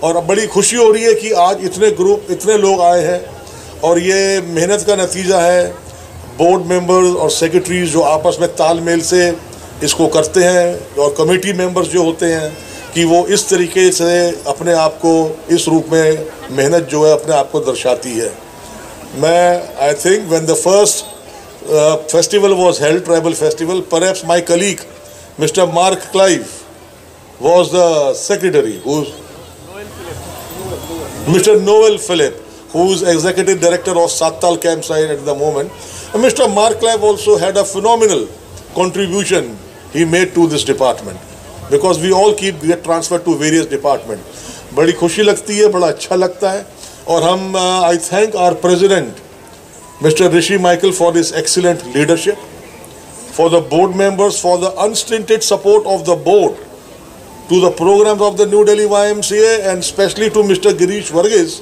और अब बड़ी खुशी हो रही है कि आज इतने लोग आए हैं और ये मेहनत का नतीजा है। बोर्ड मेंबर्स और सेक्रेटरीज जो आपस में तालमेल से इसको करते हैं और कमेटी मेंबर्स जो होते हैं कि वो इस तरीके से अपने आप को इस रूप में मेहनत जो है अपने आप को दर्शाती है। मैं I think when the first festival was held, tribal festival, perhaps my colleague Mr. Mark Clive was the secretary, Mr. Noel Philip, who is executive director of Sattal campsite at the moment. And Mr. Mark Clive also had a phenomenal contribution he made to this department, because we all get transferred to various departments. बड़ी खुशी लगती है, बड़ा अच्छा लगता है। और हम I thank our president Mr. Rishi Michael for his excellent leadership, for the board members for the unstinted support of the board to the programs of the New Delhi YMCA, and especially to Mr. Girish Varghese,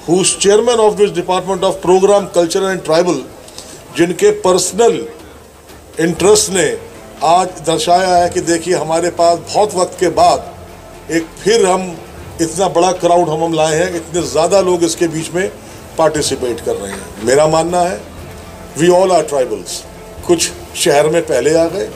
who is chairman of this Department of Program, Culture and Tribal, जिनके personal interest ने आज दर्शाया है कि देखिए हमारे पास बहुत वक्त के बाद एक फिर हम इतना बड़ा क्राउड हम लाए हैं, इतने ज़्यादा लोग इसके बीच में पार्टिसिपेट कर रहे हैं। मेरा मानना है वी ऑल आर ट्राइबल्स। कुछ शहर में पहले आ गए,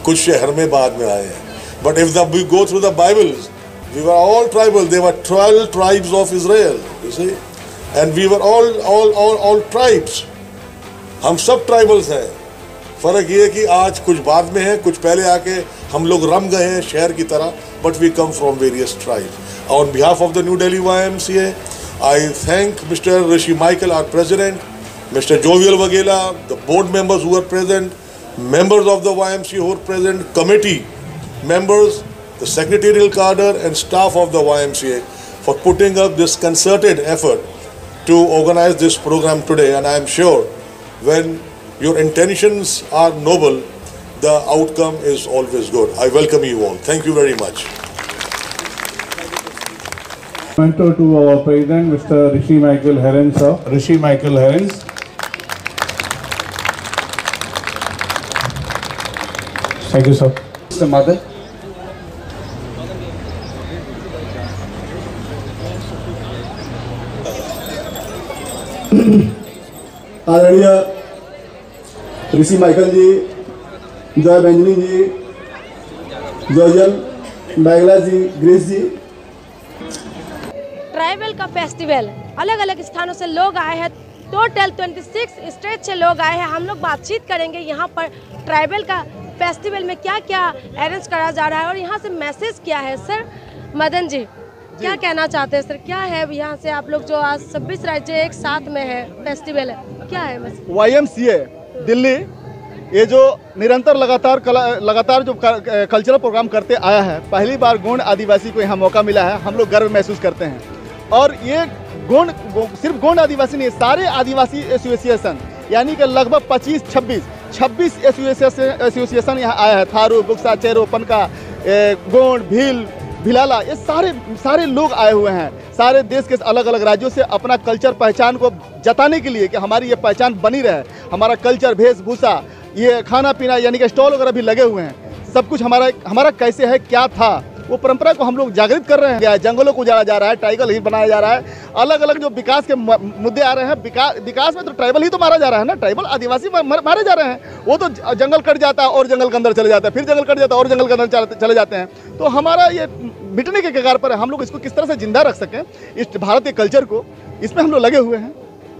कुछ शहर में बाद में आए हैं, but if we go through the bibles we were all tribal. They were 12 tribes of Israel, you see, and we were all tribes. हम सब ट्राइबल्स हैं। फ़र्क ये है कि आज कुछ बाद में है, कुछ पहले आके हम लोग रम गए हैं शहर की तरह, but we come from various tribes. On behalf of the new Delhi YMCA I thank Mr. Rishi Michael, our president, Mr. Jovial Waghela, the board members who are present, members of the YMCA who are present, committee members, the secretarial cadre and staff of the YMCA for putting up this concerted effort to organize this program today. And I am sure when your intentions are noble, the outcome is always good. I welcome you all. Thank you very much. Mentor to our president, Mr. Rishi Michael Herens, sir. Rishi Michael Herens. Thank you, sir. Mr. Madan. आदरणीय ऋषि Michael जी, जय बेंजनी जी, Joel बैगला जी, grace जी। Tribal का festival, अलग अलग स्थानों से लोग आए हैं। टोटल 26 स्टेट से लोग आए हैं। हम लोग बातचीत करेंगे यहाँ पर ट्राइबल का फेस्टिवल में क्या क्या अरेंज करा जा रहा है और यहाँ से मैसेज क्या है। सर मदन जी क्या कहना चाहते हैं? सर क्या है यहाँ से आप लोग जो आज 26 राज्य एक साथ में है फेस्टिवल है, क्या है मैसेज? YMCA दिल्ली ये जो निरंतर लगातार जो कल्चरल प्रोग्राम करते आया है, पहली बार गोंड आदिवासी को यहाँ मौका मिला है। हम लोग गर्व महसूस करते हैं। और ये सिर्फ गोंड आदिवासी नहीं, सारे आदिवासी एसोसिएशन यानी कि लगभग 26 एसोसिएशन यहाँ आया है। थारू, बुक्सा, चेरो, पनका, गोंड, भील, भिलाला, ये सारे लोग आए हुए हैं। सारे देश के अलग अलग राज्यों से अपना कल्चर पहचान को जताने के लिए कि हमारी ये पहचान बनी रहे। हमारा कल्चर, वेशभूषा, ये खाना पीना यानी कि स्टॉल वगैरह भी लगे हुए हैं। सब कुछ हमारा कैसे है, क्या था, वो परंपरा को हम लोग जागृत कर रहे हैं। जंगलों को उजाड़ा जा रहा है, टाइगर हिल बनाया जा रहा है। अलग अलग जो विकास के मुद्दे आ रहे हैं, विकास में तो ट्राइबल ही तो मारा जा रहा है ना। ट्राइबल आदिवासी मारे जा रहे हैं। वो तो जंगल कट जाता है और जंगल के अंदर चले जाता है, फिर जंगल कट जाता है और जंगल के अंदर चले जाते हैं। तो हमारा ये मिटने के कगार पर है। हम लोग इसको किस तरह से जिंदा रख सकें, इस भारत के कल्चर को, इसमें हम लोग लगे हुए हैं।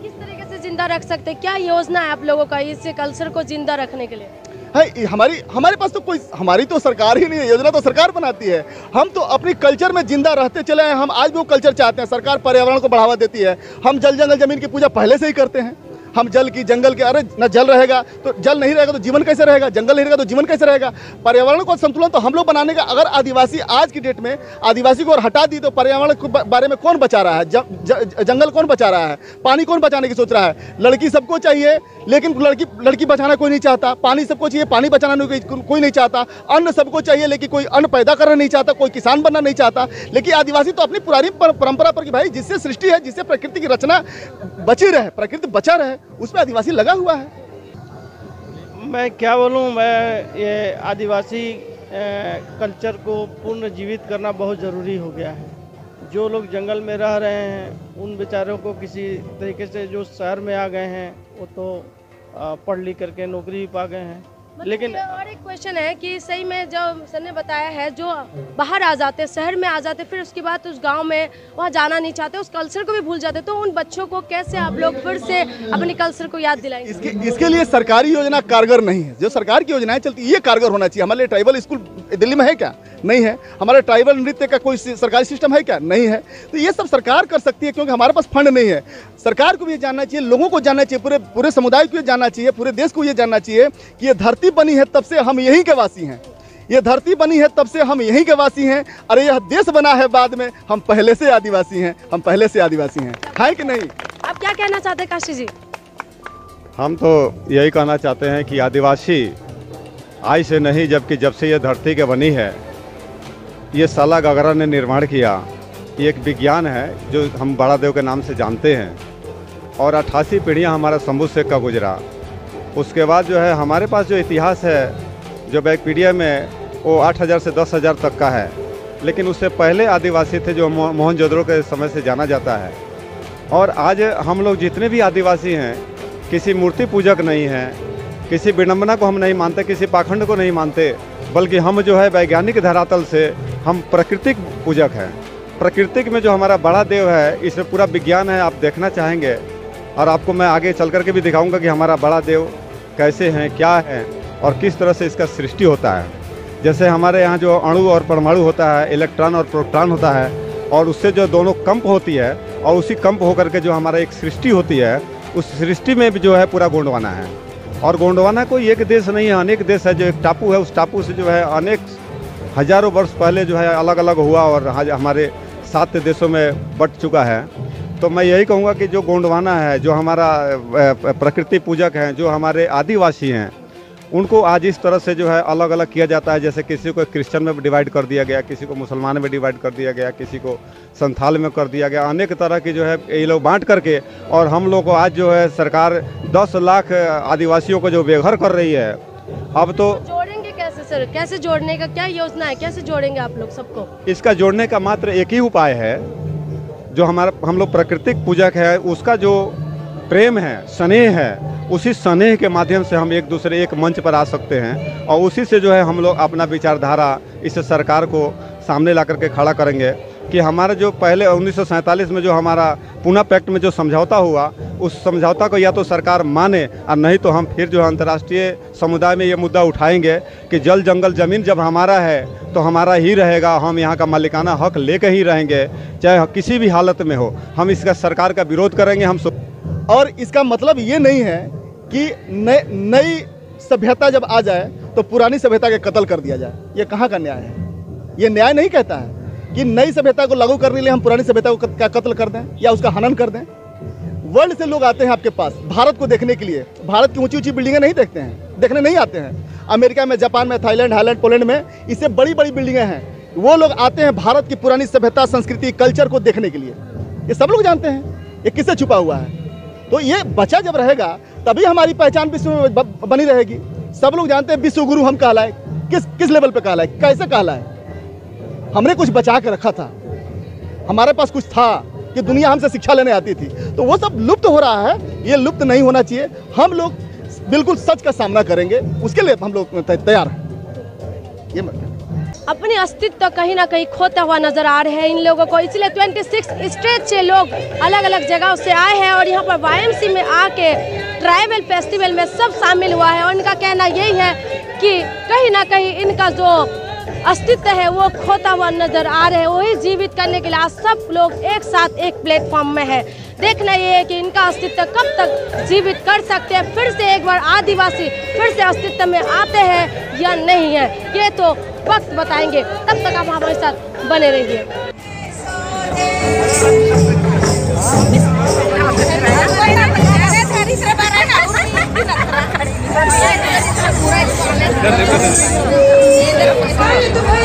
किस तरीके से जिंदा रख सकते हैं? क्या योजना है आप लोगों का इस कल्चर को जिंदा रखने के लिए? है हमारे पास तो कोई, हमारी तो सरकार ही नहीं है, योजना तो सरकार बनाती है। हम तो अपनी कल्चर में जिंदा रहते चले हैं। हम आज भी वो कल्चर चाहते हैं। सरकार पर्यावरण को बढ़ावा देती है। हम जल जंगल जमीन की पूजा पहले से ही करते हैं। हम जल की, जंगल के, अरे न जल रहेगा तो जल नहीं रहेगा तो जीवन कैसे रहेगा, जंगल नहीं रहेगा तो जीवन कैसे रहेगा। पर्यावरण को संतुलन तो हम लोग बनाने का। अगर आदिवासी आज की डेट में आदिवासी को और हटा दी तो पर्यावरण के बारे में कौन बचा रहा है? जंगल कौन बचा रहा है? पानी कौन बचाने की सोच रहा है? लड़की सबको चाहिए लेकिन लड़की बचाना कोई नहीं चाहता। पानी सबको चाहिए, पानी बचाना कोई नहीं चाहता। अन्न सबको चाहिए लेकिन कोई अन्न पैदा करना नहीं चाहता, कोई किसान बनना नहीं चाहता। लेकिन आदिवासी तो अपनी पुरानी परंपरा पर कि भाई जिससे सृष्टि है, जिससे प्रकृति की रचना बची रहे, प्रकृति बचा रहे, उसमें आदिवासी लगा हुआ है। मैं क्या बोलूँ, मैं ये आदिवासी कल्चर को पुनर्जीवित करना बहुत ज़रूरी हो गया है। जो लोग जंगल में रह रहे हैं उन बेचारों को किसी तरीके से, जो शहर में आ गए हैं वो तो पढ़ लिख करके नौकरी भी पा गए हैं। लेकिन और एक क्वेश्चन है कि सही में जो सर ने बताया है, जो बाहर आ जाते, शहर में आ जाते, फिर उसके बाद उस गांव में वहाँ जाना नहीं चाहते, उस कल्चर को भी भूल जाते, तो उन बच्चों को कैसे आप लोग फिर से अपने कल्चर को याद दिलाएंगे? इसके लिए सरकारी योजना कारगर नहीं है। जो सरकार की योजनाएं चलती ये कारगर होना चाहिए। हमारे लिए ट्राइबल स्कूल दिल्ली में है क्या? नहीं है। हमारे ट्राइबल नृत्य का कोई सरकारी सिस्टम है क्या? नहीं है। तो ये सब सरकार कर सकती है, क्योंकि हमारे पास फंड नहीं है। सरकार को भी ये जानना चाहिए, लोगों को जानना चाहिए, पूरे समुदाय को ये जानना चाहिए, पूरे देश को ये जानना चाहिए कि ये धरती बनी है तब से हम यहीं के वासी हैं। ये धरती बनी है तब से हम यहीं के वासी हैं। अरे यह देश बना है बाद में, हम पहले से आदिवासी हैं, हम पहले से आदिवासी हैं। है कि नहीं? आप क्या कहना चाहते हैं काशी जी? हम तो यही कहना चाहते हैं कि आदिवासी आज से नहीं, जबकि जब से ये धरती के बनी है, ये साला गगरा ने निर्माण किया। ये एक विज्ञान है जो हम बड़ा देव के नाम से जानते हैं, और 88 पीढ़ियाँ हमारा शंभू शेख का गुजरा। उसके बाद जो है हमारे पास जो इतिहास है, जो बैकपीडिया में, वो 8000 से 10,000 तक का है। लेकिन उससे पहले आदिवासी थे जो मोहनजोदड़ो के समय से जाना जाता है। और आज हम लोग जितने भी आदिवासी हैं, किसी मूर्ति पूजक नहीं हैं, किसी विडंबना को हम नहीं मानते, किसी पाखंड को नहीं मानते, बल्कि हम जो है वैज्ञानिक धरातल से हम प्राकृतिक पूजक हैं। प्रकृतिक में जो हमारा बड़ा देव है, इसमें पूरा विज्ञान है। आप देखना चाहेंगे और आपको मैं आगे चल करके भी दिखाऊंगा कि हमारा बड़ा देव कैसे हैं, क्या है और किस तरह से इसका सृष्टि होता है। जैसे हमारे यहाँ जो अणु और परमाणु होता है, इलेक्ट्रॉन और प्रोटॉन होता है, और उससे जो दोनों कंप होती है, और उसी कंप होकर के जो हमारा एक सृष्टि होती है, उस सृष्टि में भी जो है पूरा गोंडवाना है। और गोंडवाना कोई एक देश नहीं है, अनेक देश है। जो एक टापू है, उस टापू से जो है अनेक हजारों वर्ष पहले जो है अलग अलग हुआ और हमारे 7 देशों में बट चुका है। तो मैं यही कहूँगा कि जो गोंडवाना है, जो हमारा प्रकृति पूजक हैं, जो हमारे आदिवासी हैं, उनको आज इस तरह से जो है अलग अलग किया जाता है। जैसे किसी को क्रिश्चियन में डिवाइड कर दिया गया, किसी को मुसलमान में डिवाइड कर दिया गया, किसी को संथाल में कर दिया गया, अनेक तरह की जो है ये लोग बांट करके। और हम लोग को आज जो है सरकार 10 लाख आदिवासियों को जो बेघर कर रही है। अब तो जोड़ेंगे कैसे सर? कैसे जोड़ने का क्या योजना है? कैसे जोड़ेंगे आप लोग सबको? इसका जोड़ने का मात्र एक ही उपाय है। जो हम लोग प्राकृतिक पूजक है, उसका जो प्रेम है, स्नेह है, उसी स्नेह के माध्यम से हम एक दूसरे एक मंच पर आ सकते हैं। और उसी से जो है हम लोग अपना विचारधारा इस सरकार को सामने ला करके खड़ा करेंगे कि हमारा जो पहले 1947 में जो हमारा पूना पैक्ट में जो समझौता हुआ, उस समझौता को या तो सरकार माने, और नहीं तो हम फिर जो अंतर्राष्ट्रीय समुदाय में ये मुद्दा उठाएंगे कि जल जंगल ज़मीन जब हमारा है तो हमारा ही रहेगा। हम यहाँ का मालिकाना हक लेकर ही रहेंगे, चाहे किसी भी हालत में हो। हम इसका सरकार का विरोध करेंगे। और इसका मतलब ये नहीं है कि नई सभ्यता जब आ जाए तो पुरानी सभ्यता के कत्ल कर दिया जाए। ये कहाँ का न्याय है? ये न्याय नहीं कहता है कि नई सभ्यता को लागू करने के लिए हम पुरानी सभ्यता को क्या कत्ल कर दें या उसका हनन कर दें। वर्ल्ड से लोग आते हैं आपके पास भारत को देखने के लिए। भारत की ऊंची ऊंची बिल्डिंगें नहीं देखते हैं, देखने नहीं आते हैं। अमेरिका में, जापान में, थाईलैंड, हाईलैंड, पोलैंड में इससे बड़ी बड़ी बिल्डिंगें हैं। वो लोग आते हैं भारत की पुरानी सभ्यता, संस्कृति, कल्चर को देखने के लिए। ये सब लोग जानते हैं ये किससे छुपा हुआ है। तो ये बचा जब रहेगा तभी हमारी पहचान विश्व में बनी रहेगी। सब लोग जानते हैं विश्व गुरु हम कहलाए, किस लेवल पे कहलाए, कैसे कहलाए। हमने कुछ बचा के रखा था, हमारे पास कुछ था कि दुनिया हमसे शिक्षा लेने आती थी। तो वो सब लुप्त हो रहा है, ये लुप्त नहीं होना चाहिए। हम लोग बिल्कुल सच का सामना करेंगे, उसके लिए हम लोग तैयार हैं। ये अपनी अस्तित्व कहीं ना कहीं खोता हुआ नजर आ रहे हैं इन लोगों को, इसलिए 26 स्टेट से लोग अलग अलग जगहों से आए हैं और यहाँ पर YMC में आके ट्राइबल फेस्टिवल में सब शामिल हुआ है। और इनका कहना यही है कि कहीं ना कहीं इनका जो अस्तित्व है वो खोता हुआ नजर आ रहे हैं। वही जीवित करने के लिए आज सब लोग एक साथ एक प्लेटफॉर्म में है। देखना ये है कि इनका अस्तित्व कब तक जीवित कर सकते हैं। फिर से एक बार आदिवासी फिर से अस्तित्व में आते हैं या नहीं है, ये तो वक्त बताएंगे। तब तक आप हमारे साथ बने रहिए। पूरा